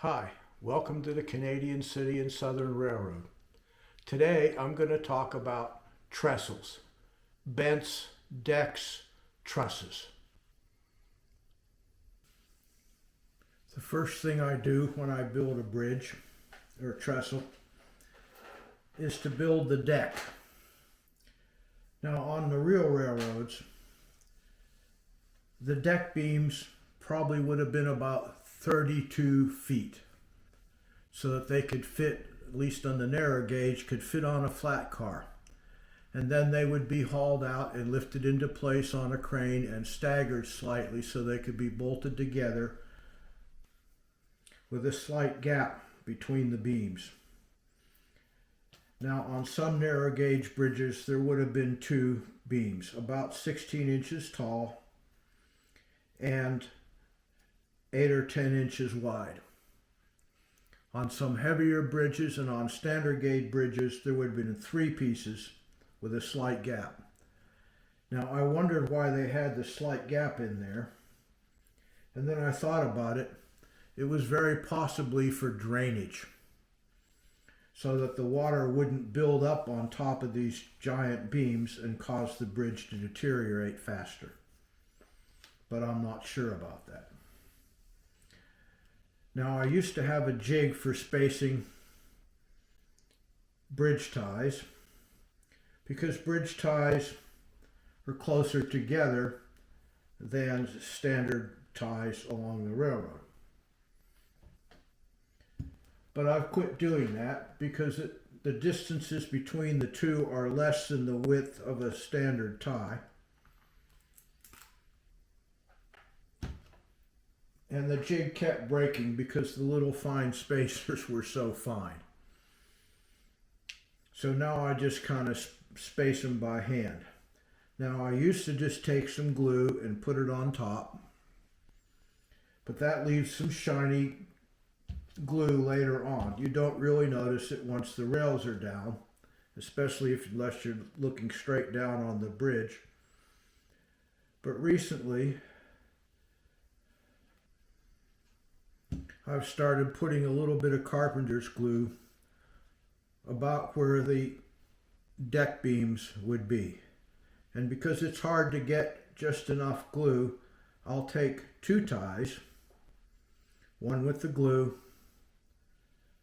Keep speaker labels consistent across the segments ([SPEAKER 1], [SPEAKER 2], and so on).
[SPEAKER 1] Hi, welcome to the Canadian City and Southern Railroad. Today I'm going to talk about trestles, bents, decks, trusses. The first thing I do when I build a bridge or trestle is to build the deck. Now on the real railroads, the deck beams probably would have been about 32 feet so that they could fit, at least on the narrow gauge, could fit on a flat car. And then they would be hauled out and lifted into place on a crane and staggered slightly so they could be bolted together with a slight gap between the beams. Now on some narrow gauge bridges there would have been two beams, about 16 inches tall and 8 or 10 inches wide. On some heavier bridges and on standard gauge bridges there would have been three pieces with a slight gap. Now I wondered why they had the slight gap in there, and then I thought about it. It was very possibly for drainage, so that the water wouldn't build up on top of these giant beams and cause the bridge to deteriorate faster. But I'm not sure about that. Now I used to have a jig for spacing bridge ties because bridge ties are closer together than standard ties along the railroad. But I've quit doing that because the distances between the two are less than the width of a standard tie. And the jig kept breaking because the little fine spacers were so fine. So now I just kind of space them by hand. Now I used to just take some glue and put it on top, but that leaves some shiny glue later on. You don't really notice it once the rails are down, especially unless you're looking straight down on the bridge. But recently I've started putting a little bit of carpenter's glue about where the deck beams would be. And because it's hard to get just enough glue, I'll take two ties, one with the glue,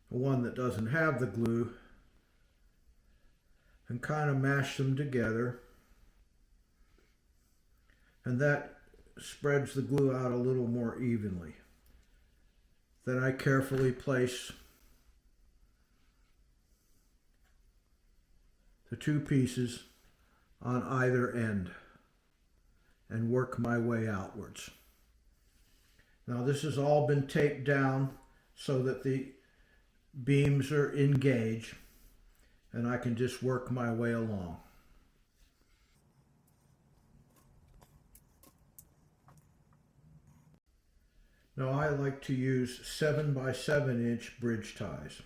[SPEAKER 1] one that doesn't have the glue, and kind of mash them together. And that spreads the glue out a little more evenly. Then I carefully place the two pieces on either end and work my way outwards. Now this has all been taped down so that the beams are engaged and I can just work my way along. Now I like to use 7 by 7 inch bridge ties.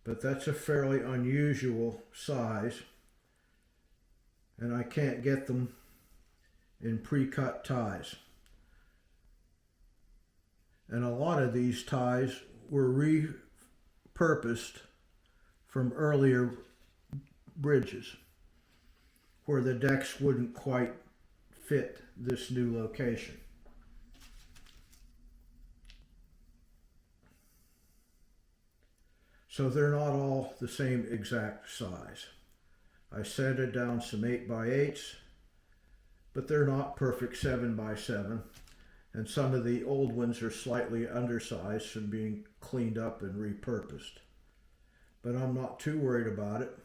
[SPEAKER 1] But that's a fairly unusual size, and I can't get them in pre-cut ties. And a lot of these ties were repurposed from earlier bridges where the decks wouldn't quite fit this new location. So they're not all the same exact size. I sanded down some 8 by 8s, but they're not perfect 7 by 7, and some of the old ones are slightly undersized from being cleaned up and repurposed. But I'm not too worried about it,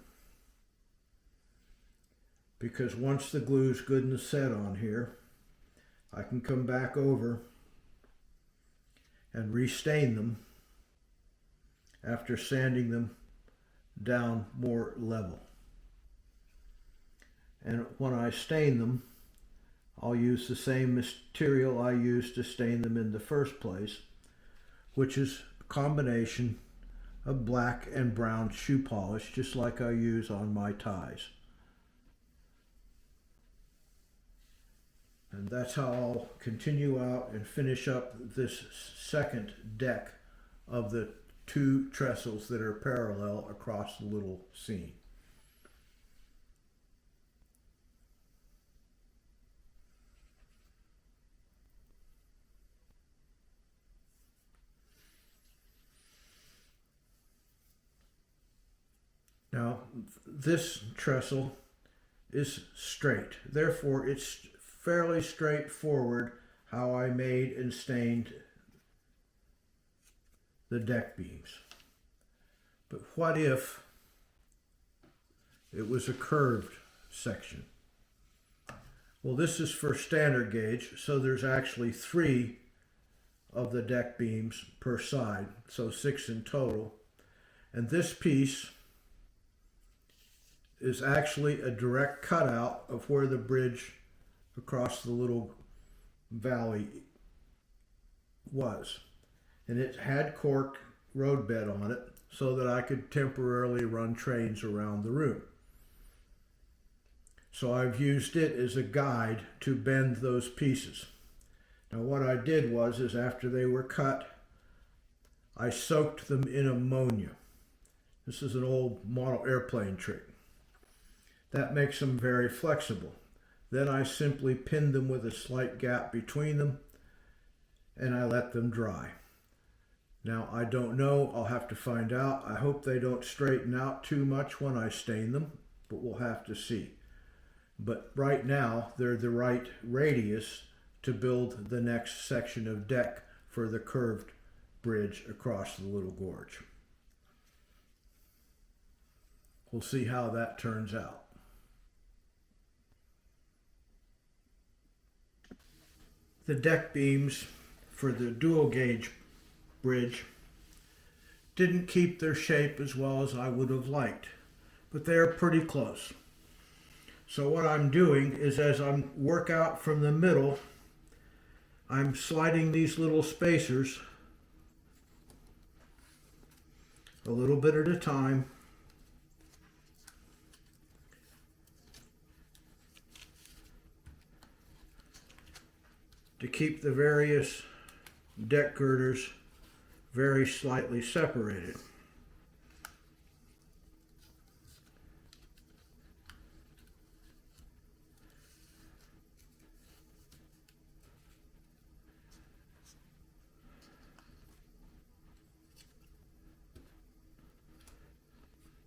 [SPEAKER 1] because once the glue's good and set on here, I can come back over and restain them after sanding them down more level. And when I stain them, I'll use the same material I used to stain them in the first place, which is a combination of black and brown shoe polish, just like I use on my ties. And And that's how I'll continue out and finish up this second deck of the two trestles that are parallel across the little seam. Now, this trestle is straight, therefore it's fairly straightforward how I made and stained the deck beams. But what if it was a curved section? Well, this is for standard gauge, so there's actually 3 of the deck beams per side, so 6 in total. And this piece is actually a direct cutout of where the bridge across the little valley was. And it had cork roadbed on it so that I could temporarily run trains around the room. So I've used it as a guide to bend those pieces. Now what I did was, after they were cut, I soaked them in ammonia. This is an old model airplane trick. That makes them very flexible. Then I simply pinned them with a slight gap between them and I let them dry. Now I don't know, I'll have to find out. I hope they don't straighten out too much when I stain them, but we'll have to see. But right now they're the right radius to build the next section of deck for the curved bridge across the little gorge. We'll see how that turns out. The deck beams for the dual gauge bridge didn't keep their shape as well as I would have liked, but they are pretty close. So what I'm doing is, as I work out from the middle, I'm sliding these little spacers a little bit at a time to keep the various deck girders very slightly separated.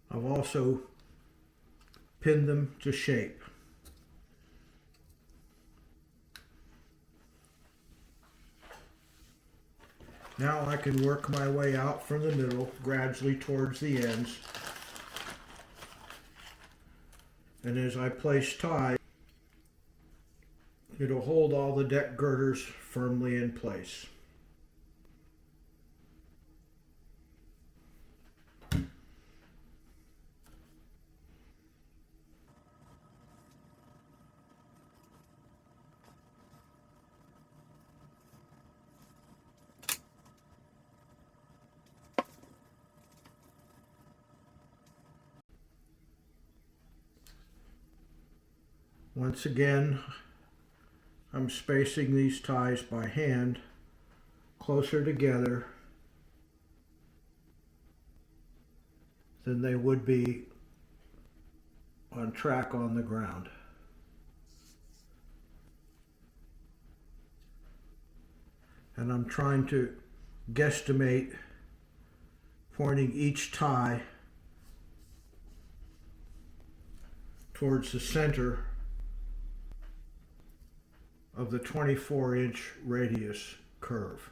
[SPEAKER 1] I've also pinned them to shape. Now I can work my way out from the middle, gradually towards the ends. And as I place ties, it'll hold all the deck girders firmly in place. Once again, I'm spacing these ties by hand closer together than they would be on track on the ground. And I'm trying to guesstimate pointing each tie towards the center of the 24-inch radius curve.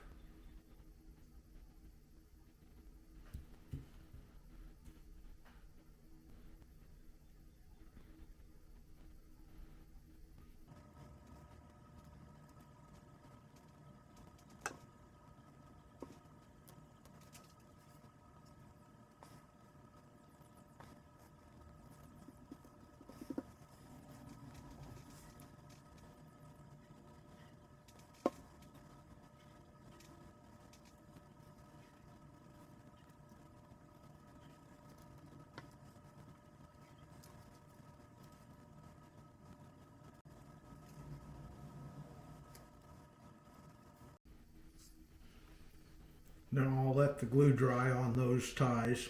[SPEAKER 1] Then I'll let the glue dry on those ties,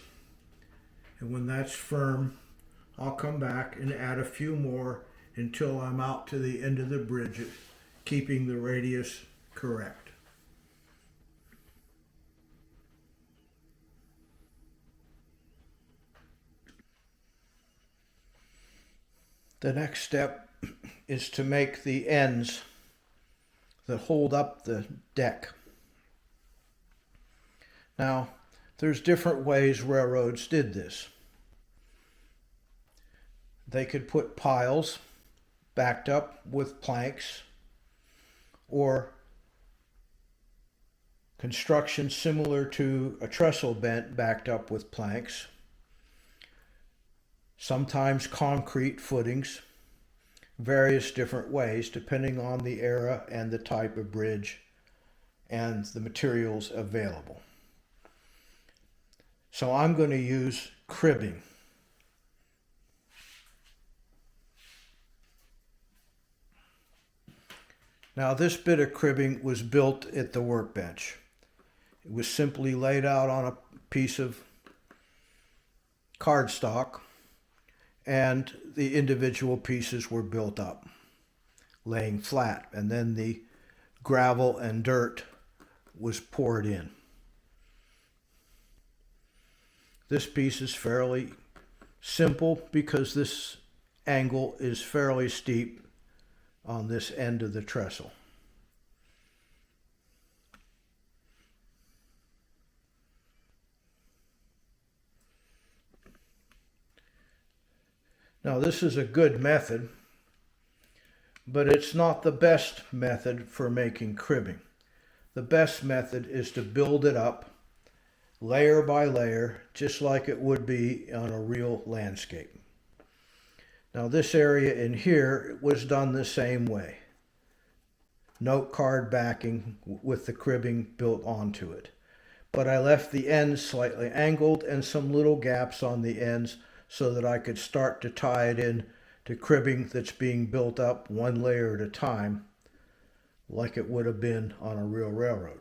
[SPEAKER 1] and when that's firm, I'll come back and add a few more until I'm out to the end of the bridge, keeping the radius correct. The next step is to make the ends that hold up the deck. Now, there's different ways railroads did this. They could put piles backed up with planks, or construction similar to a trestle bent backed up with planks, sometimes concrete footings, various different ways depending on the era and the type of bridge and the materials available. So I'm going to use cribbing. Now this bit of cribbing was built at the workbench. It was simply laid out on a piece of cardstock, and the individual pieces were built up, laying flat, and then the gravel and dirt was poured in. This piece is fairly simple because this angle is fairly steep on this end of the trestle. Now this is a good method, but it's not the best method for making cribbing. The best method is to build it up layer by layer, just like it would be on a real landscape. Now this area in here was done the same way. Note card backing with the cribbing built onto it. But I left the ends slightly angled and some little gaps on the ends so that I could start to tie it in to cribbing that's being built up one layer at a time, like it would have been on a real railroad.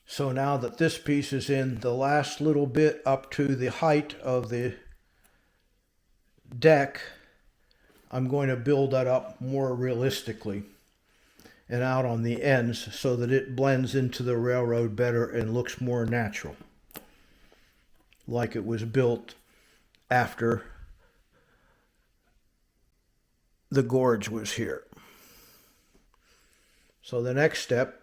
[SPEAKER 1] So now that this piece is in the last little bit up to the height of the deck, I'm going to build that up more realistically and out on the ends so that it blends into the railroad better and looks more natural, like it was built after the gorge was here. So the next step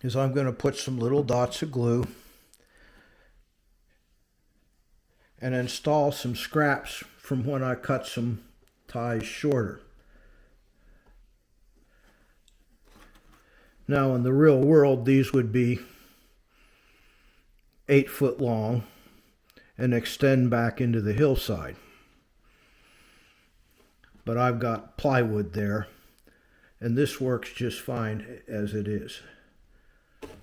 [SPEAKER 1] is I'm going to put some little dots of glue and install some scraps from when I cut some ties shorter. Now in the real world, these would be 8 foot long and extend back into the hillside. But I've got plywood there, and this works just fine as it is.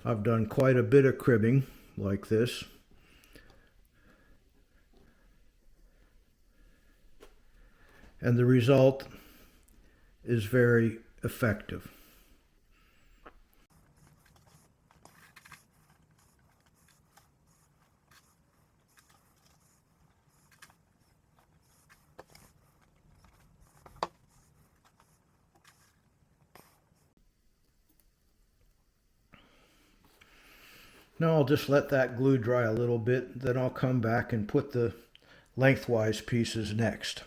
[SPEAKER 1] I've done quite a bit of cribbing like this. And the result is very effective. Now I'll just let that glue dry a little bit, then I'll come back and put the lengthwise pieces next.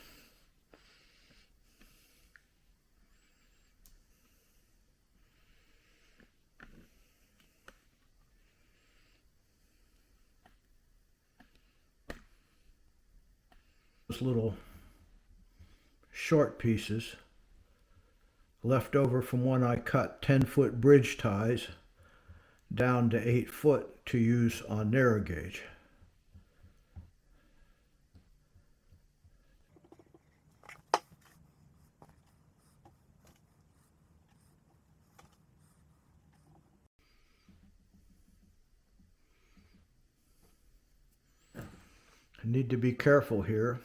[SPEAKER 1] Those little short pieces left over from when I cut 10-foot bridge ties down to 8 foot to use on narrow gauge. I need to be careful here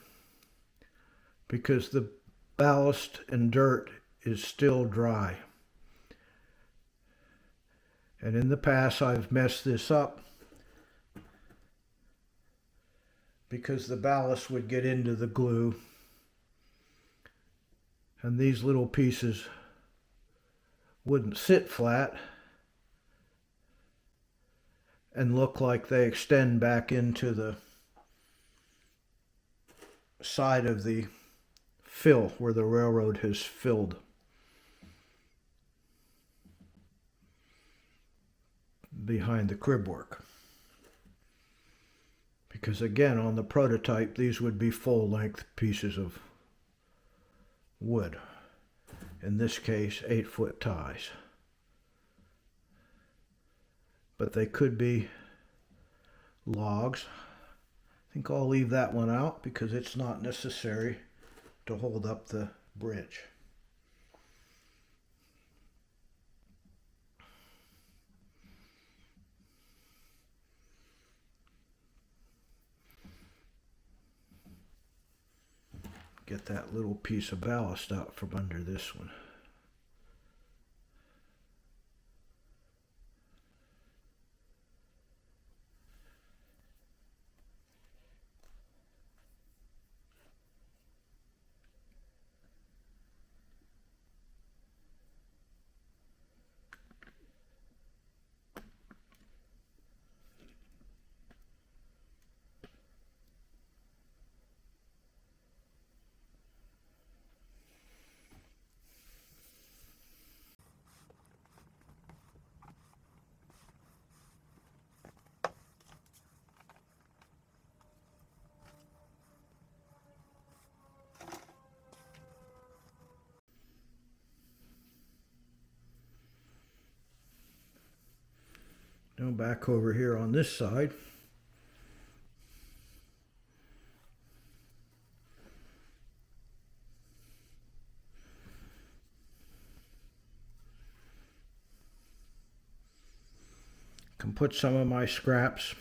[SPEAKER 1] because the ballast and dirt is still dry. And in the past I've messed this up because the ballast would get into the glue and these little pieces wouldn't sit flat and look like they extend back into the side of the fill where the railroad has filled. Behind the crib work. Because again, on the prototype, these would be full-length pieces of wood. In this case, 8-foot ties. But they could be logs. I think I'll leave that one out because it's not necessary to hold up the bridge. Get that little piece of ballast out from under this one. Now back over here on this side. Can put some of my scraps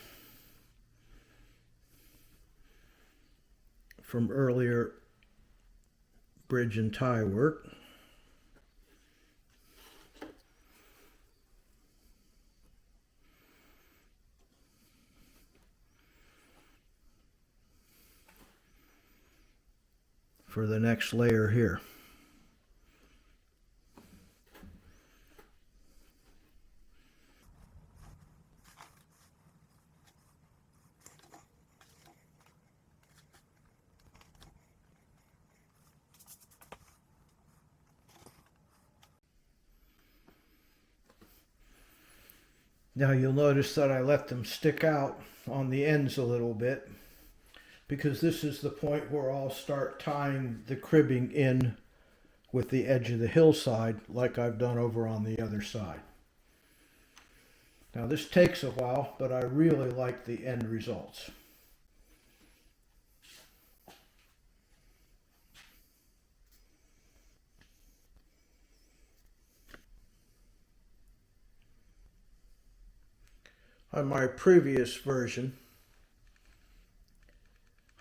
[SPEAKER 1] from earlier bridge and tie work. For the next layer here. Now you'll notice that I let them stick out on the ends a little bit, because this is the point where I'll start tying the cribbing in with the edge of the hillside like I've done over on the other side. Now this takes a while, but I really like the end results. On my previous version,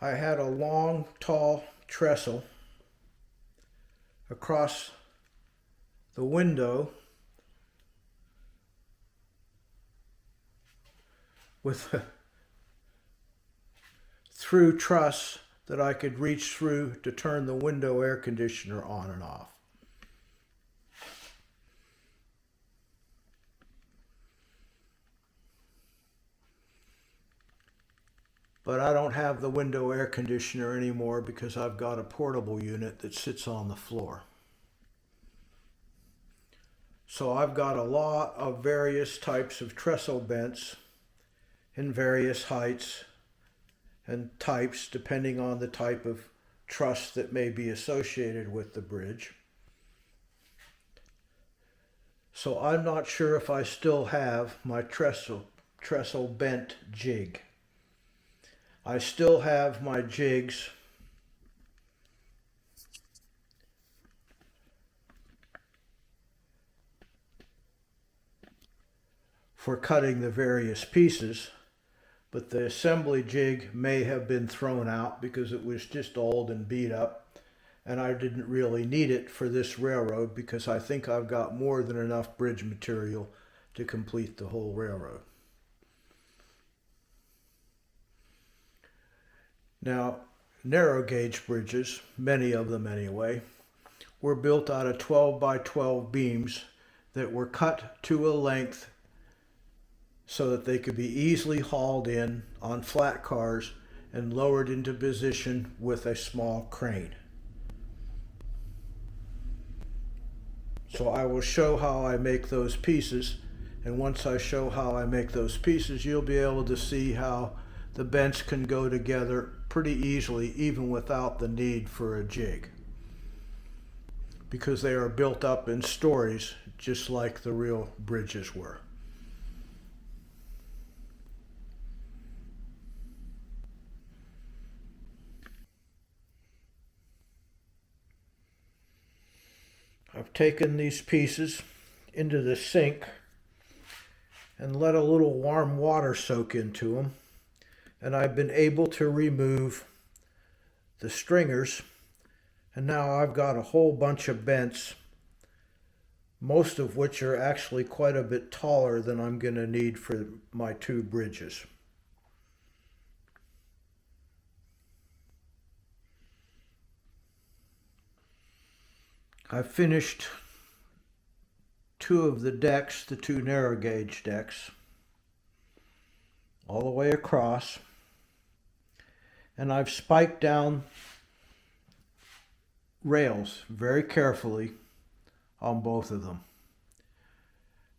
[SPEAKER 1] I had a long, tall trestle across the window with a through truss that I could reach through to turn the window air conditioner on and off. But I don't have the window air conditioner anymore because I've got a portable unit that sits on the floor. So I've got a lot of various types of trestle bents in various heights and types depending on the type of truss that may be associated with the bridge. So I'm not sure if I still have my trestle bent jig. I still have my jigs for cutting the various pieces, but the assembly jig may have been thrown out because it was just old and beat up, and I didn't really need it for this railroad because I think I've got more than enough bridge material to complete the whole railroad. Now, narrow gauge bridges, many of them anyway, were built out of 12 by 12 beams that were cut to a length so that they could be easily hauled in on flat cars and lowered into position with a small crane. So I will show how I make those pieces, and once I show how I make those pieces, you'll be able to see how the bents can go together pretty easily even without the need for a jig, because they are built up in stories just like the real bridges were. I've taken these pieces into the sink and let a little warm water soak into them, and I've been able to remove the stringers, and now I've got a whole bunch of bents, most of which are actually quite a bit taller than I'm going to need for my two bridges. I've finished two of the decks, the two narrow gauge decks, all the way across, and I've spiked down rails very carefully on both of them.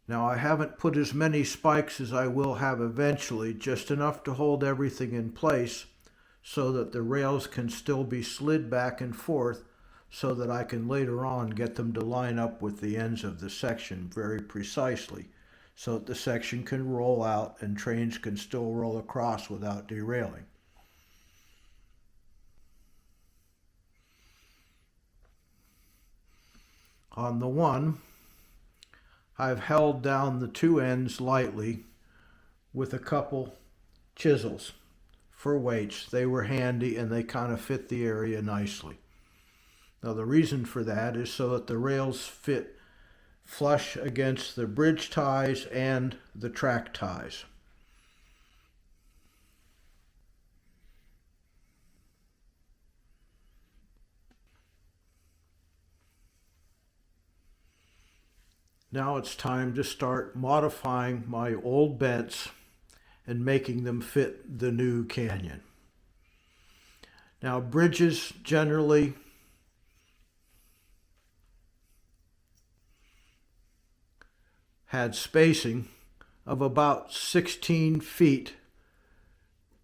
[SPEAKER 1] Now I haven't put as many spikes as I will have eventually, just enough to hold everything in place so that the rails can still be slid back and forth, so that I can later on get them to line up with the ends of the section very precisely, so that the section can roll out and trains can still roll across without derailing. On the one, I've held down the two ends lightly with a couple chisels for weights. They were handy and they kind of fit the area nicely. Now the reason for that is so that the rails fit flush against the bridge ties and the track ties. Now it's time to start modifying my old bents and making them fit the new canyon. Now bridges generally had spacing of about 16 feet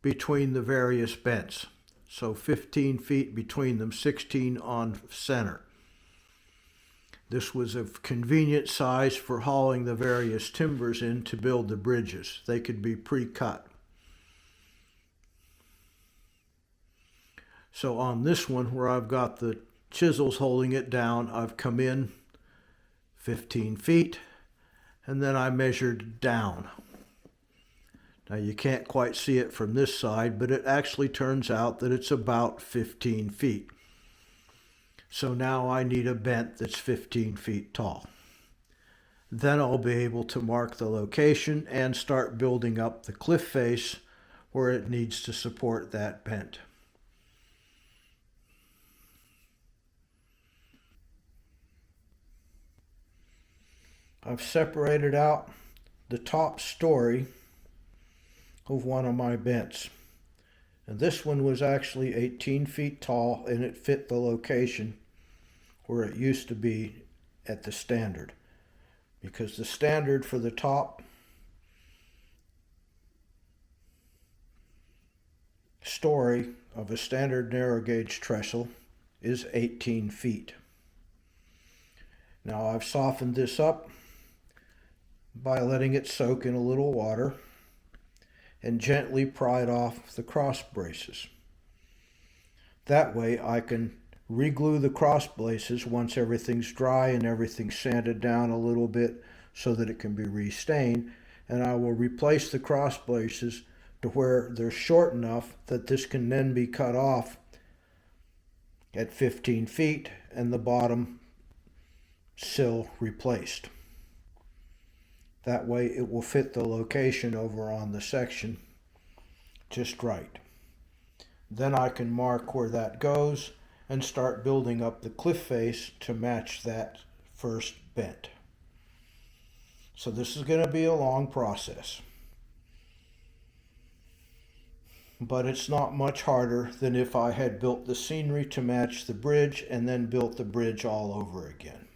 [SPEAKER 1] between the various bents. So 15 feet between them, 16 on center. This was a convenient size for hauling the various timbers in to build the bridges. They could be pre-cut. So on this one, where I've got the chisels holding it down, I've come in 15 feet. And then I measured down. Now you can't quite see it from this side, but it actually turns out that it's about 15 feet. So now I need a bent that's 15 feet tall. Then I'll be able to mark the location and start building up the cliff face where it needs to support that bent. I've separated out the top story of one of my bents. And this one was actually 18 feet tall, and it fit the location where it used to be at the standard. Because the standard for the top story of a standard narrow gauge trestle is 18 feet. Now I've softened this up by letting it soak in a little water and gently pry it off the cross braces. That way I can re-glue the cross braces once everything's dry and everything's sanded down a little bit so that it can be re-stained, and I will replace the cross braces to where they're short enough that this can then be cut off at 15 feet and the bottom sill replaced. That way it will fit the location over on the section just right. Then I can mark where that goes and start building up the cliff face to match that first bent. So this is going to be a long process, but it's not much harder than if I had built the scenery to match the bridge and then built the bridge all over again.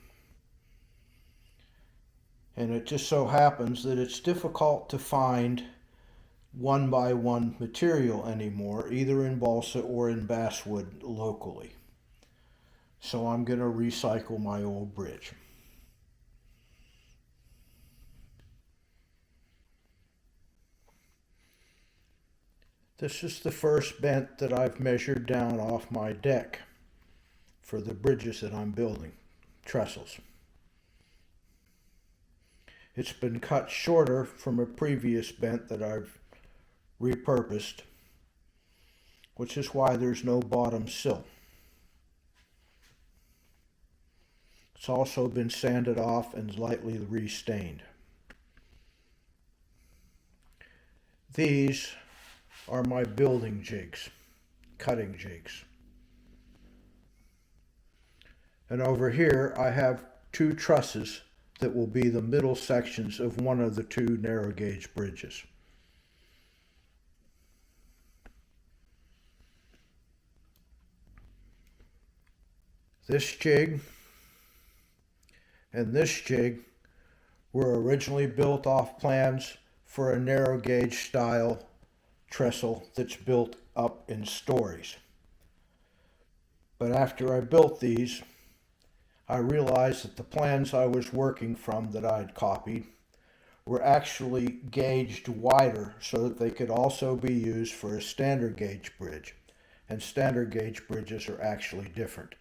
[SPEAKER 1] And it just so happens that it's difficult to find 1x1 material anymore, either in balsa or in basswood locally. So I'm going to recycle my old bridge. This is the first bent that I've measured down off my deck for the bridges that I'm building, trestles. It's been cut shorter from a previous bent that I've repurposed, which is why there's no bottom sill. It's also been sanded off and lightly re-stained. These are my building jigs, cutting jigs. And over here I have two trusses that will be the middle sections of one of the two narrow gauge bridges. This jig and this jig were originally built off plans for a narrow gauge style trestle that's built up in stories. But after I built these, I realized that the plans I was working from that I'd copied were actually gauged wider so that they could also be used for a standard gauge bridge. And standard gauge bridges are actually different.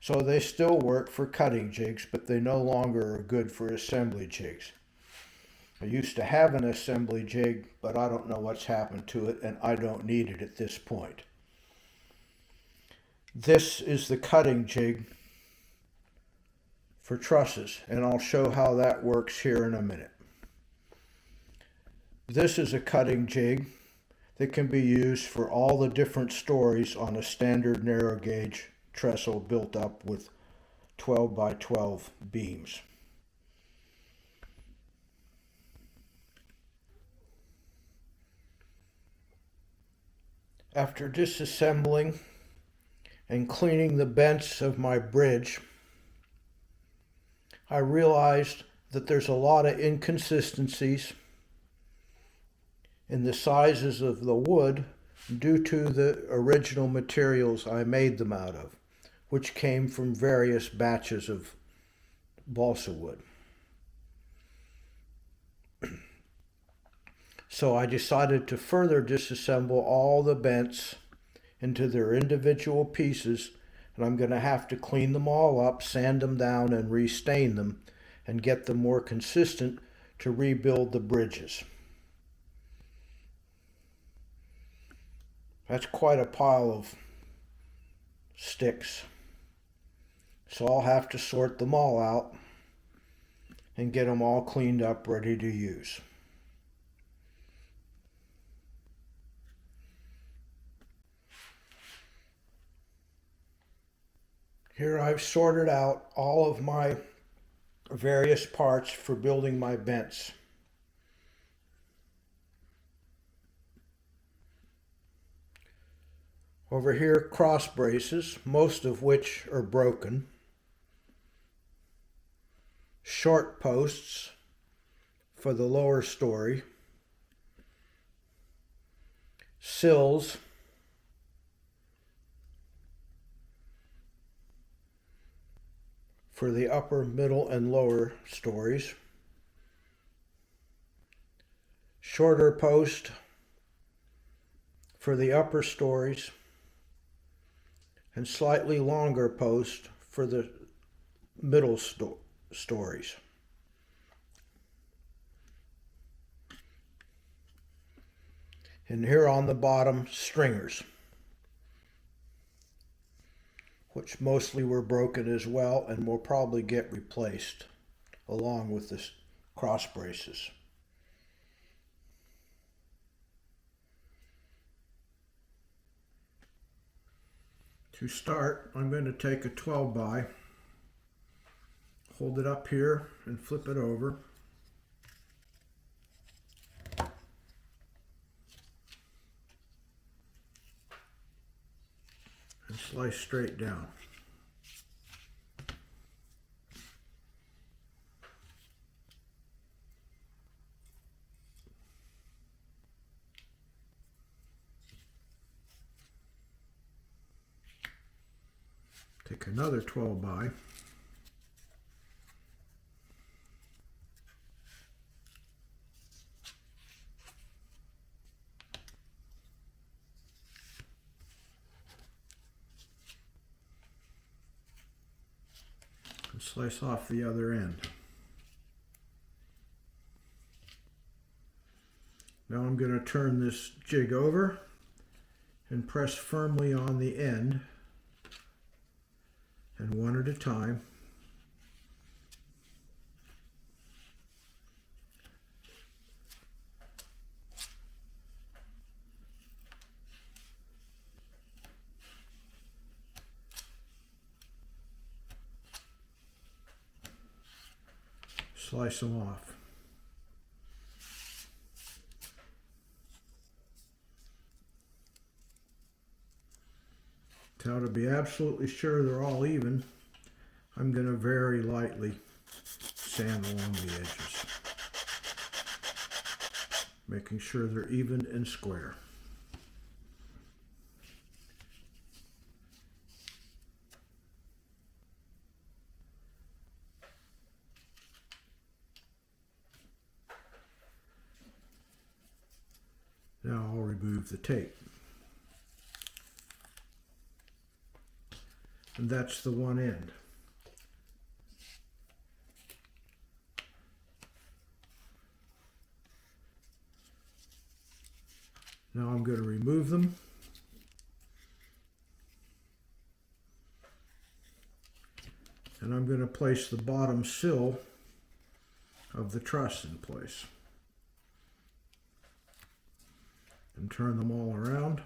[SPEAKER 1] So they still work for cutting jigs, but they no longer are good for assembly jigs. I used to have an assembly jig, but I don't know what's happened to it, and I don't need it at this point. This is the cutting jig for trusses, and I'll show how that works here in a minute. This is a cutting jig that can be used for all the different stories on a standard narrow gauge trestle built up with 12 by 12 beams. After disassembling and cleaning the bents of my bridge, I realized that there's a lot of inconsistencies in the sizes of the wood due to the original materials I made them out of, which came from various batches of balsa wood. So I decided to further disassemble all the bents into their individual pieces, and I'm going to have to clean them all up, sand them down, and restain them, and get them more consistent to rebuild the bridges. That's quite a pile of sticks. So I'll have to sort them all out and get them all cleaned up, ready to use. Here I've sorted out all of my various parts for building my bents. Over here, cross braces, most of which are broken. Short posts for the lower story. Sills. For the upper, middle, and lower stories. shorter post for the upper stories and slightly longer post for the middle stories. And here on the bottom, stringers, which mostly were broken as well and will probably get replaced along with the cross braces. To start, I'm going to take a 12-by, hold it up here and flip it over. And slice straight down. Take another 12-by. And slice off the other end. Now I'm going to turn this jig over and press firmly on the end, and one at a time. Slice them off. Now, to be absolutely sure they're all even, I'm going to very lightly sand along the edges, making sure they're even and square. Now I'll remove the tape. And that's the one end. Now I'm going to remove them. And I'm going to place the bottom sill of the truss in place. And turn them all around.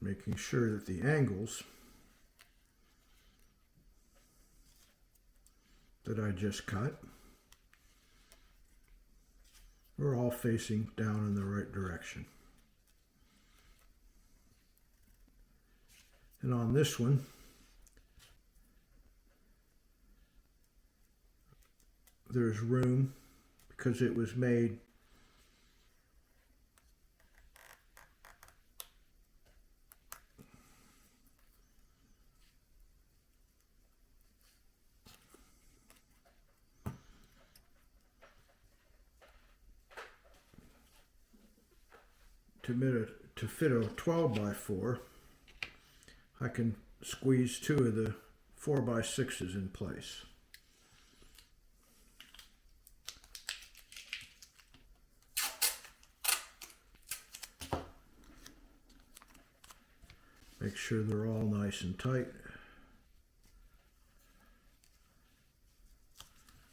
[SPEAKER 1] Making sure that the angles that I just cut are all facing down in the right direction. And on this one, there's room because it was made to fit a 12x4. I can squeeze two of the 4x6s in place. Make sure they're all nice and tight.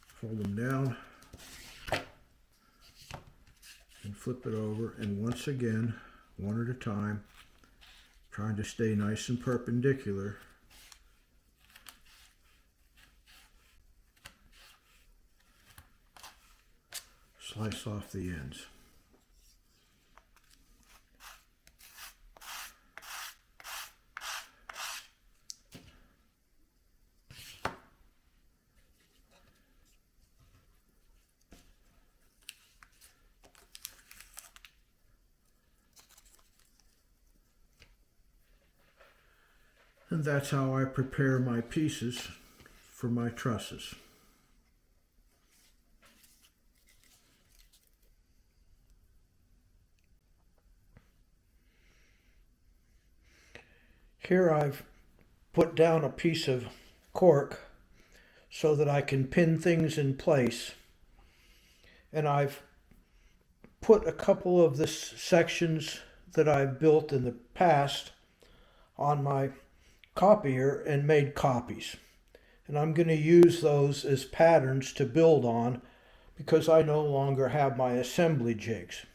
[SPEAKER 1] Fold them down and flip it over, and once again, one at a time, trying to stay nice and perpendicular. Slice off the ends. And that's how I prepare my pieces for my trusses. Here I've put down a piece of cork so that I can pin things in place. And I've put a couple of the sections that I've built in the past on my copier and made copies. And I'm going to use those as patterns to build on because I no longer have my assembly jigs.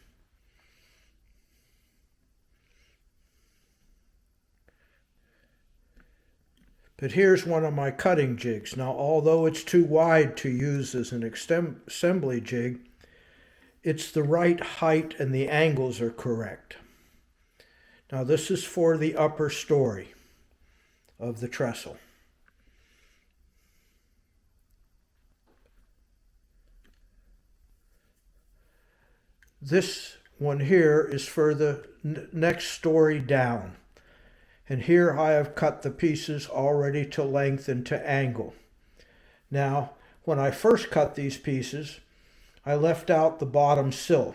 [SPEAKER 1] But here's one of my cutting jigs. Now, although it's too wide to use as an assembly jig, it's the right height and the angles are correct. Now, this is for the upper story of the trestle. This one here is for the next story down. And here I have cut the pieces already to length and to angle. Now, when I first cut these pieces, I left out the bottom sill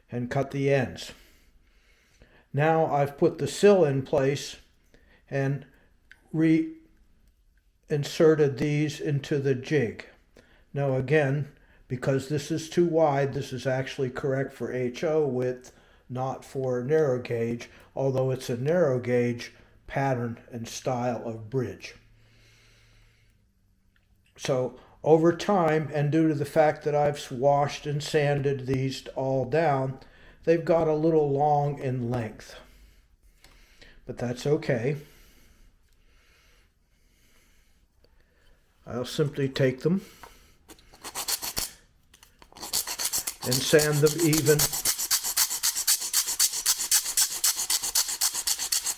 [SPEAKER 1] and cut the ends. Now I've put the sill in place and reinserted these into the jig. Now again, because this is too wide, this is actually correct for HO width, not for narrow gauge, although it's a narrow gauge pattern and style of bridge. So over time, and due to the fact that I've washed and sanded these all down, they've got a little long in length. But that's okay. I'll simply take them and sand them even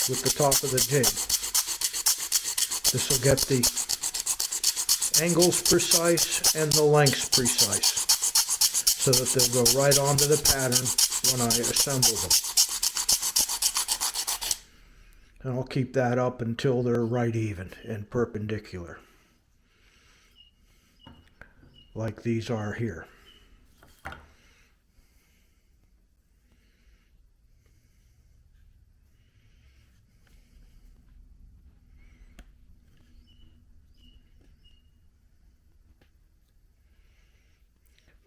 [SPEAKER 1] with the top of the jig. This will get the angles precise and the lengths precise so that they'll go right onto the pattern when I assemble them. And I'll keep that up until they're right even and perpendicular, like these are here.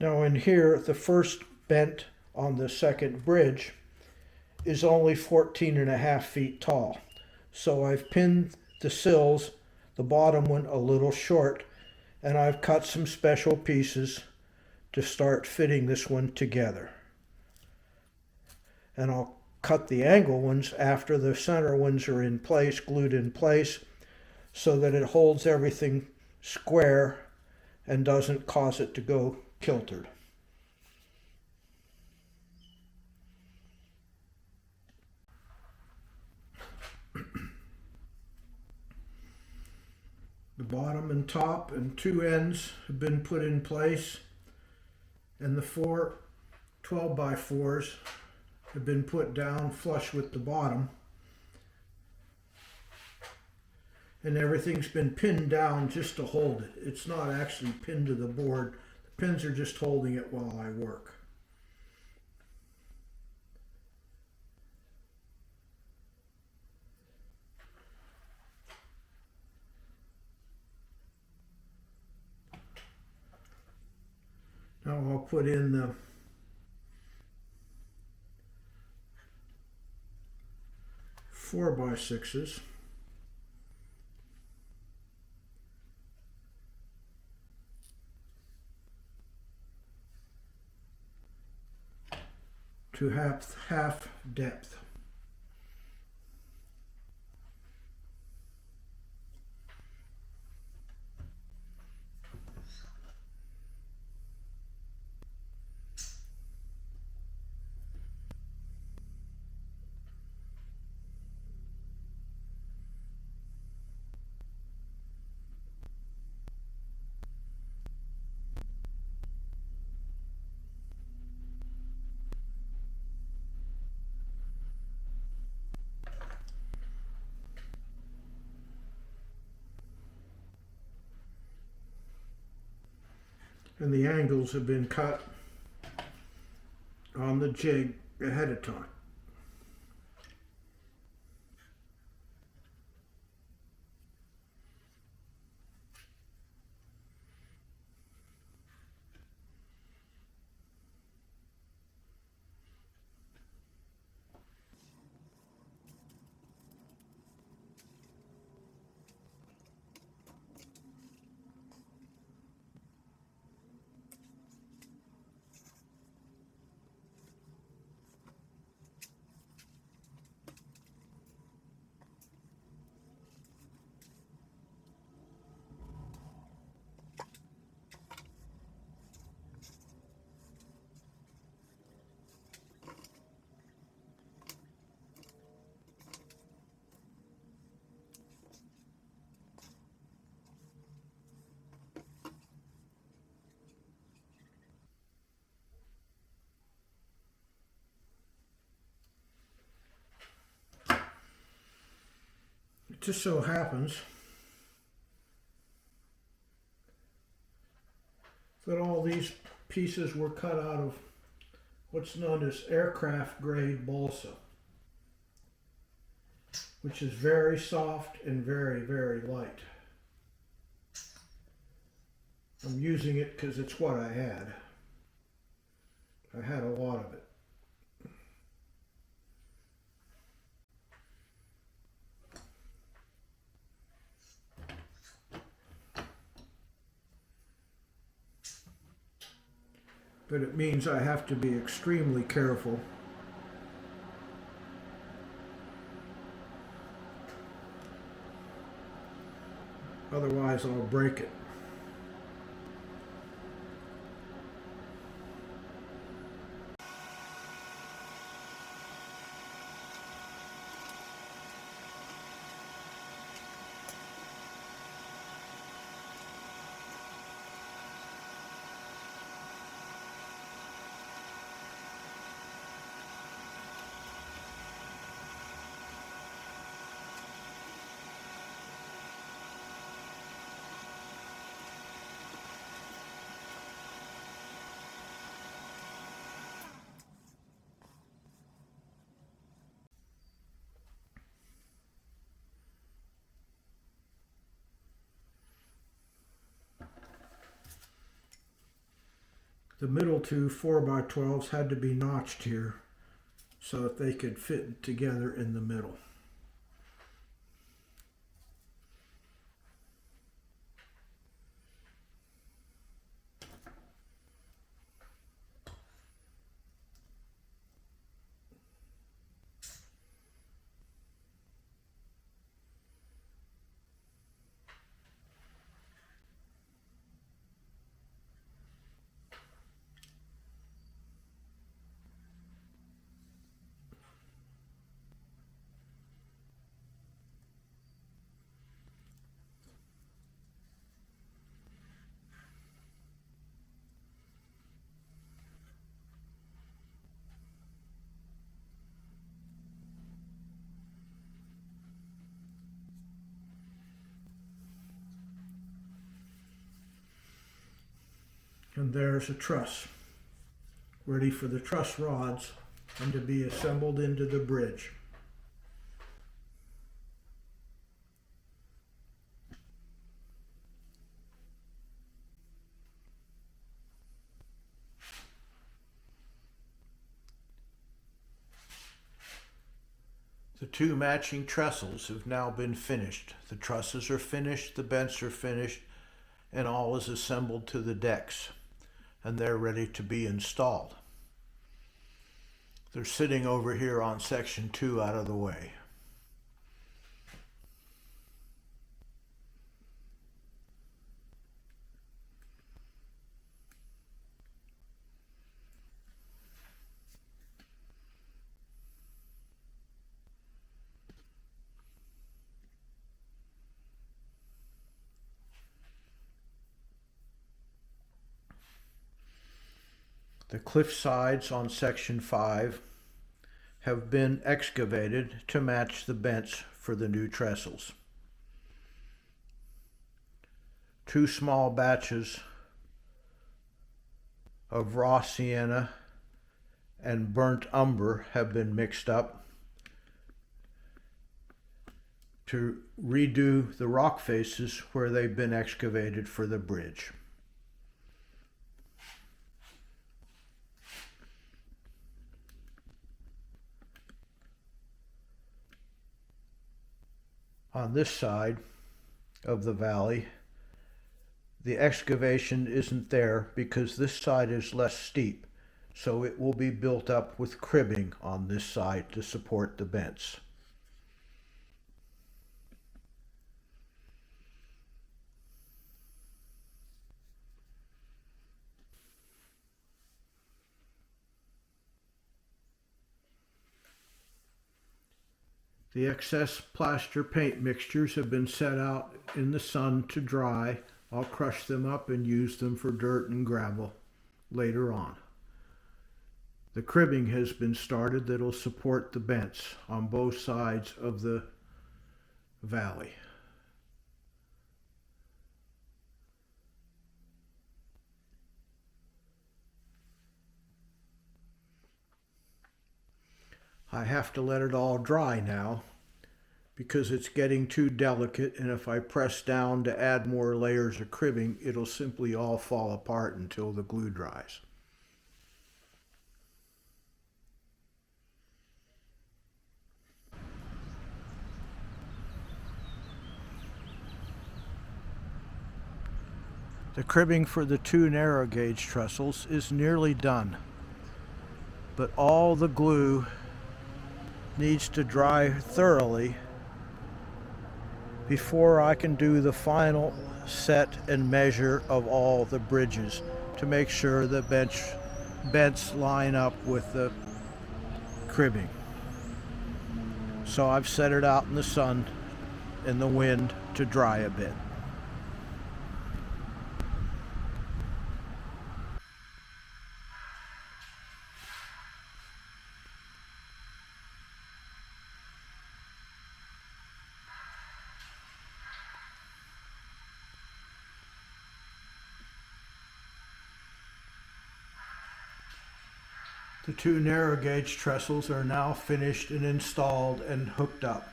[SPEAKER 1] Now in here, the first bent on the second bridge is only 14.5 feet tall. So I've pinned the sills, the bottom one a little short, and I've cut some special pieces to start fitting this one together. And I'll cut the angle ones after the center ones are in place, glued in place, so that it holds everything square and doesn't cause it to go kiltered. The bottom and top and two ends have been put in place, and the 4 12x4s have been put down flush with the bottom, and everything's been pinned down just to hold it. It's not actually pinned to the board. The pins are just holding it while I work. Now I'll put in the four by sixes. To half depth. and the angles have been cut on the jig ahead of time. It just so happens that all these pieces were cut out of what's known as aircraft grade balsa, which is very soft and very, very light. I'm using it because it's what I had. I had a lot of it. But it means I have to be extremely careful. Otherwise, I'll break it. The middle two 4x12s had to be notched here so that they could fit together in the middle. And there's a truss, ready for the truss rods and to be assembled into the bridge. The two matching trestles have now been finished. The trusses are finished, the bents are finished, and all is assembled to the decks, and they're ready to be installed. They're sitting over here on section 2 out of the way. The cliff sides on section 5 have been excavated to match the bents for the new trestles. 2 small batches of raw sienna and burnt umber have been mixed up to redo the rock faces where they've been excavated for the bridge. On this side of the valley, the excavation isn't there because this side is less steep, so it will be built up with cribbing on this side to support the bents. The excess plaster paint mixtures have been set out in the sun to dry. I'll crush them up and use them for dirt and gravel later on. The cribbing has been started that'll support the bents on both sides of the valley. I have to let it all dry now because it's getting too delicate, and if I press down to add more layers of cribbing, it'll simply all fall apart until the glue dries. The cribbing for the 2 narrow gauge trestles is nearly done, but all the glue needs to dry thoroughly before I can do the final set and measure of all the bridges to make sure the bents line up with the cribbing. So I've set it out in the sun and the wind to dry a bit. The 2 narrow gauge trestles are now finished and installed and hooked up.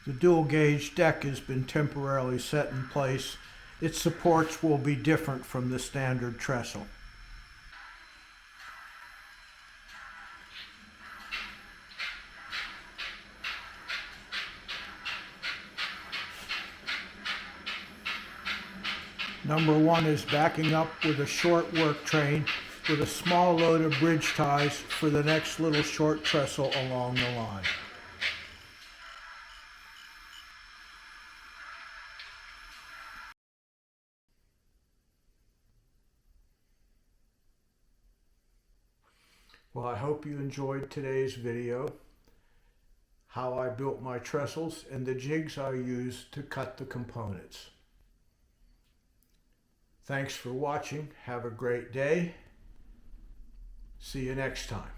[SPEAKER 1] The dual gauge deck has been temporarily set in place. Its supports will be different from the standard trestle. Number 1 is backing up with a short work train with a small load of bridge ties for the next little short trestle along the line. Well, I hope you enjoyed today's video, how I built my trestles and the jigs I used to cut the components. Thanks for watching. Have a great day. See you next time.